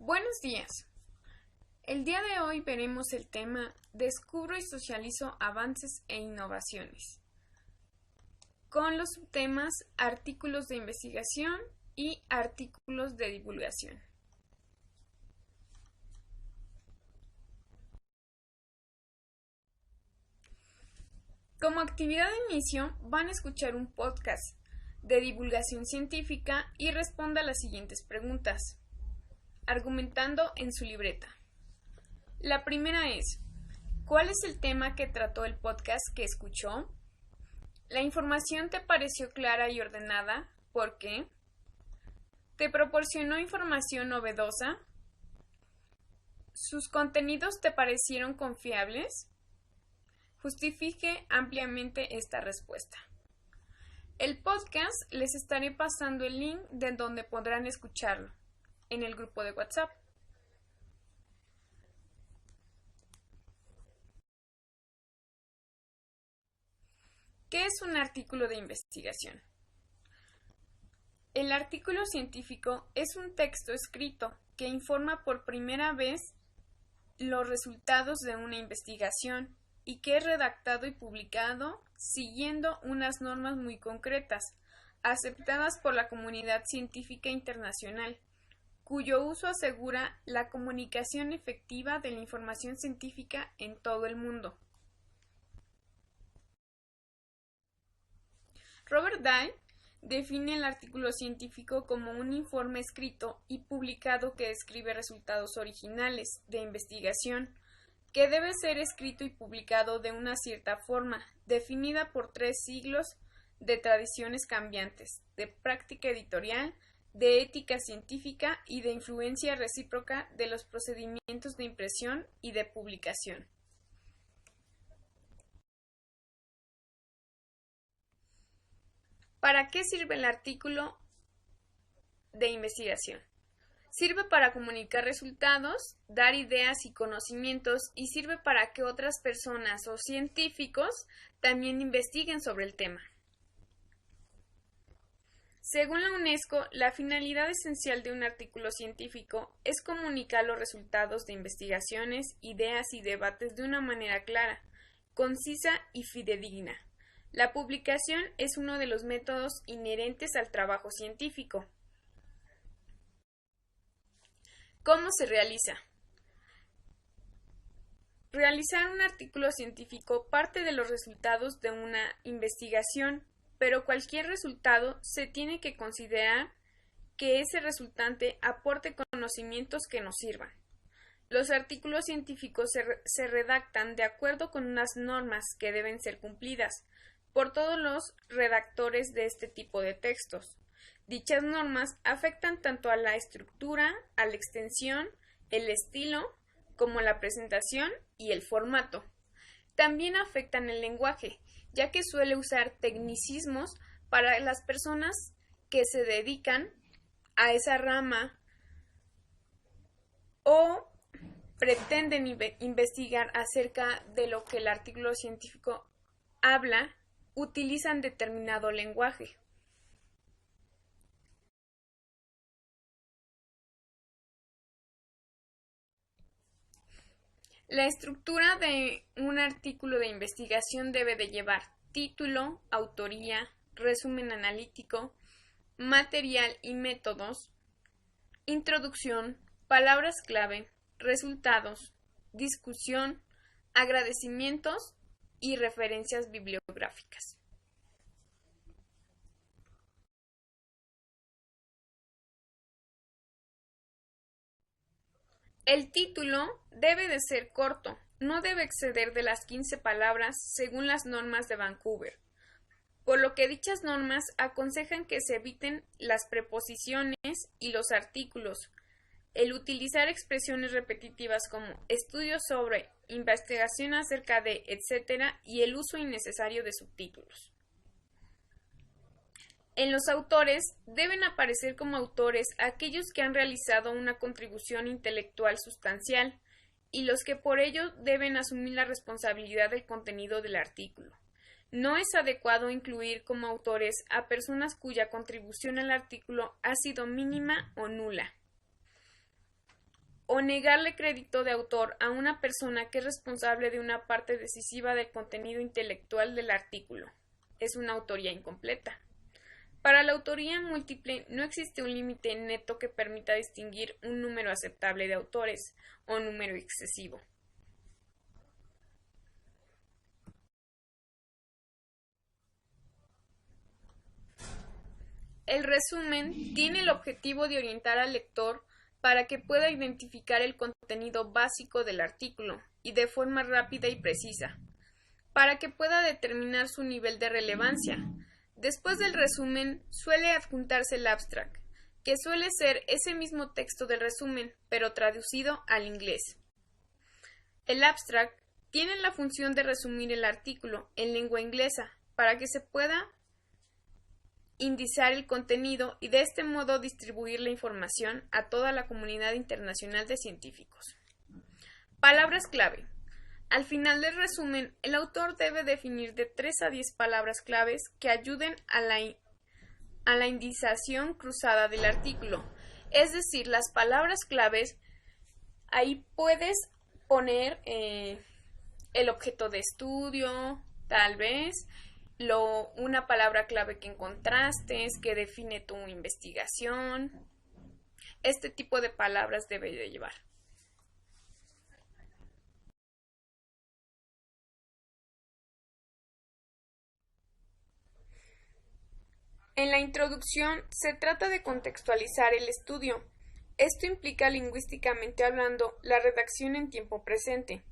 Buenos días. El día de hoy veremos el tema Descubro y socializo avances e innovaciones, con los subtemas artículos de investigación y artículos de divulgación. Como actividad de inicio, van a escuchar un podcast de divulgación científica y responda a las siguientes preguntas, argumentando en su libreta. La primera es, ¿cuál es el tema que trató el podcast que escuchó? ¿La información te pareció clara y ordenada? ¿Por qué? ¿Te proporcionó información novedosa? ¿Sus contenidos te parecieron confiables? Justifique ampliamente esta respuesta. El podcast les estaré pasando el link de donde podrán escucharlo en el grupo de WhatsApp. ¿Qué es un artículo de investigación? El artículo científico es un texto escrito que informa por primera vez los resultados de una investigación y que es redactado y publicado siguiendo unas normas muy concretas, aceptadas por la comunidad científica internacional, cuyo uso asegura la comunicación efectiva de la información científica en todo el mundo. Robert Dahl define el artículo científico como un informe escrito y publicado que describe resultados originales de investigación, que debe ser escrito y publicado de una cierta forma, definida por 3 siglos de tradiciones cambiantes, de práctica editorial, de ética científica y de influencia recíproca de los procedimientos de impresión y de publicación. ¿Para qué sirve el artículo de investigación? Sirve para comunicar resultados, dar ideas y conocimientos y sirve para que otras personas o científicos también investiguen sobre el tema. Según la UNESCO, la finalidad esencial de un artículo científico es comunicar los resultados de investigaciones, ideas y debates de una manera clara, concisa y fidedigna. La publicación es uno de los métodos inherentes al trabajo científico. ¿Cómo se realiza? Realizar un artículo científico parte de los resultados de una investigación, pero cualquier resultado se tiene que considerar que ese resultante aporte conocimientos que nos sirvan. Los artículos científicos se redactan de acuerdo con unas normas que deben ser cumplidas por todos los redactores de este tipo de textos. Dichas normas afectan tanto a la estructura, a la extensión, el estilo, como la presentación y el formato. También afectan el lenguaje, ya que suele usar tecnicismos para las personas que se dedican a esa rama o pretenden investigar acerca de lo que el artículo científico habla, utilizan determinado lenguaje. La estructura de un artículo de investigación debe de llevar título, autoría, resumen analítico, material y métodos, introducción, palabras clave, resultados, discusión, agradecimientos y referencias bibliográficas. El título debe de ser corto, no debe exceder de las 15 palabras según las normas de Vancouver, por lo que dichas normas aconsejan que se eviten las preposiciones y los artículos, el utilizar expresiones repetitivas como estudios sobre, investigación acerca de, etc. y el uso innecesario de subtítulos. En los autores deben aparecer como autores aquellos que han realizado una contribución intelectual sustancial y los que por ello deben asumir la responsabilidad del contenido del artículo. No es adecuado incluir como autores a personas cuya contribución al artículo ha sido mínima o nula. o negarle crédito de autor a una persona que es responsable de una parte decisiva del contenido intelectual del artículo. Es una autoría incompleta. Para la autoría múltiple no existe un límite neto que permita distinguir un número aceptable de autores o número excesivo. El resumen tiene el objetivo de orientar al lector para que pueda identificar el contenido básico del artículo y de forma rápida y precisa, para que pueda determinar su nivel de relevancia. Después del resumen suele adjuntarse el abstract, que suele ser ese mismo texto del resumen, pero traducido al inglés. El abstract tiene la función de resumir el artículo en lengua inglesa para que se pueda indizar el contenido y de este modo distribuir la información a toda la comunidad internacional de científicos. Palabras clave. Al final del resumen, el autor debe definir de 3 a 10 palabras claves que ayuden a la indización cruzada del artículo. Es decir, las palabras claves, ahí puedes poner el objeto de estudio, tal vez, una palabra clave que encontraste, que define tu investigación. Este tipo de palabras debe de llevar. En la introducción se trata de contextualizar el estudio. Esto implica, lingüísticamente hablando, la redacción en tiempo presente.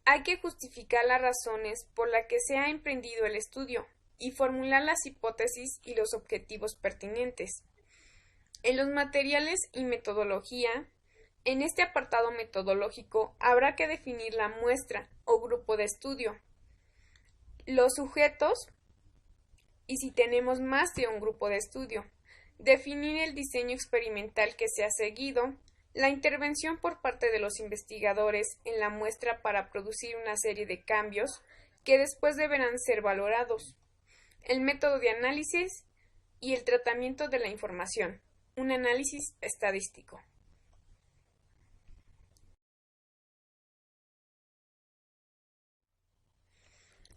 Hay que justificar las razones por las que se ha emprendido el estudio y formular las hipótesis y los objetivos pertinentes. En los materiales y metodología, en este apartado metodológico habrá que definir la muestra o grupo de estudio, los sujetos y si tenemos más de un grupo de estudio, definir el diseño experimental que se ha seguido, la intervención por parte de los investigadores en la muestra para producir una serie de cambios que después deberán ser valorados, el método de análisis y el tratamiento de la información, un análisis estadístico.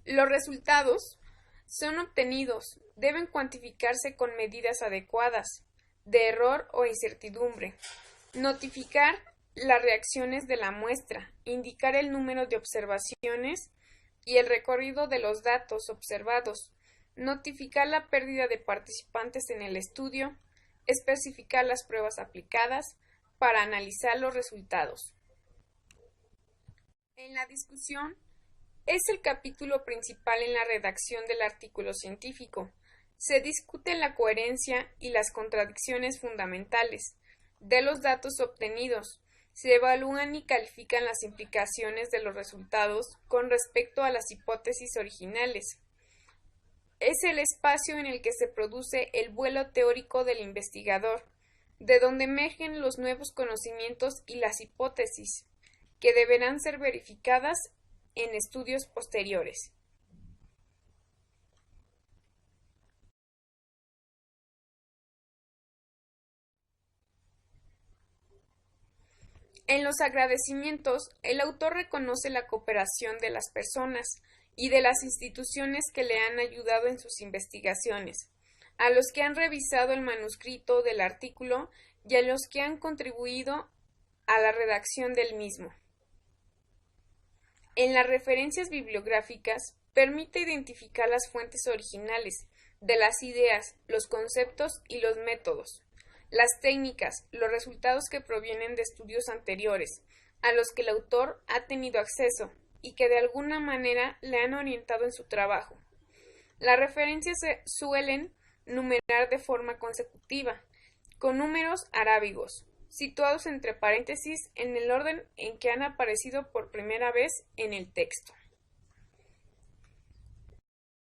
Los resultados son obtenidos, deben cuantificarse con medidas adecuadas, de error o incertidumbre, notificar las reacciones de la muestra, indicar el número de observaciones y el recorrido de los datos observados, notificar la pérdida de participantes en el estudio, especificar las pruebas aplicadas para analizar los resultados. En la discusión es el capítulo principal en la redacción del artículo científico. Se discute la coherencia y las contradicciones fundamentales de los datos obtenidos. Se evalúan y califican las implicaciones de los resultados con respecto a las hipótesis originales. Es el espacio en el que se produce el vuelo teórico del investigador, de donde emergen los nuevos conocimientos y las hipótesis, que deberán ser verificadas en estudios posteriores. En los agradecimientos, el autor reconoce la cooperación de las personas y de las instituciones que le han ayudado en sus investigaciones, a los que han revisado el manuscrito del artículo y a los que han contribuido a la redacción del mismo. En las referencias bibliográficas permite identificar las fuentes originales de las ideas, los conceptos y los métodos, las técnicas, los resultados que provienen de estudios anteriores, a los que el autor ha tenido acceso y que de alguna manera le han orientado en su trabajo. Las referencias se suelen numerar de forma consecutiva, con números arábigos, situados entre paréntesis en el orden en que han aparecido por primera vez en el texto.